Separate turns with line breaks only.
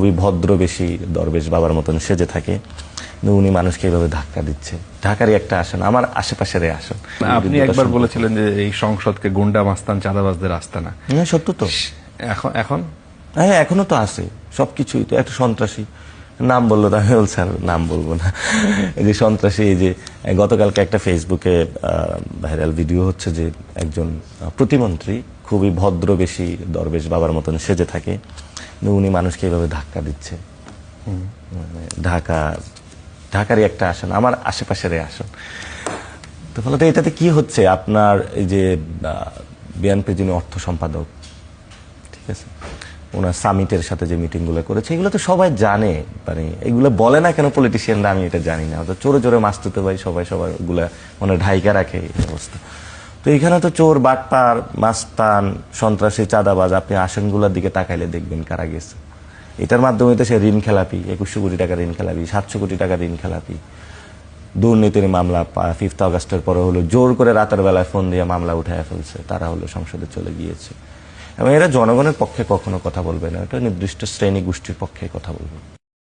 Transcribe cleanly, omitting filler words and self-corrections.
খুবই ভদ্র বেশি দরবেশ বাবার মতন সেজে থাকে, কিন্তু উনি মানুষকে এইভাবে ধাক্কা দিচ্ছে। ঢাকারই একটা আসন, আমার আশেপাশের আসন।
আপনি একবার বলেছিলেন যে এই সংসদকে গুন্ডা মাস্তান চাঁদাবাজদের আস্তানা।
হ্যাঁ সত্য তো।
এখন
হ্যাঁ এখনো তো আছে, সবকিছুই তো। একটা সন্ত্রাসী নাম বললো তো আমি বলছি আর নাম বলবো না। এই যে সন্ত্রাসী, এই যে গতকালকে একটা ফেসবুকে ভাইরাল ভিডিও হচ্ছে যে একজন প্রতিমন্ত্রী খুবই ভদ্র বেশি দরবেশ বাবার মতন সেজে থাকে, কিন্তু উনি মানুষকে এইভাবে ধাক্কা দিচ্ছে। ঢাকারই একটা আসন, আমার আশেপাশের আসন। তো ফলত এটাতে কি হচ্ছে, আপনার এই যে বিএনপি যিনি অর্থ সম্পাদক, ঠিক আছে, ওনার সামিটের সাথে যে মিটিং গুলো করেছে এগুলো তো সবাই জানে। মানে এগুলো বলে না কেন পলিটিশিয়ানরা, আমি এটা জানি না। চোরে চোরে মাস্তুতে ভাই সবাই সবার ওগুলা মানে ঢাইকা রাখে এই অবস্থা। তো এখানে তো চোর, বাটপার, মাস্তান, সন্ত্রাসী, চাঁদাবাজ, আপনি আসনগুলোর দিকে তাকাইলে দেখবেন কারা গেছে। এটার মাধ্যমে তো সে ঋণ খেলাপি, 2100 কোটি টাকা ঋণ খেলাপি, 700 কোটি টাকা ঋণ খেলাপি, দুর্নীতির মামলা 5 আগস্টের পরে হলো জোর করে রাতের বেলায় ফোন দিয়ে মামলা উঠায় ফেলছে, তারা হলো সংসদে চলে গিয়েছে। এবং এরা জনগণের পক্ষে কখনো কথা বলবে না, এটা নির্দিষ্ট শ্রেণী গোষ্ঠীর পক্ষে কথা বলবে।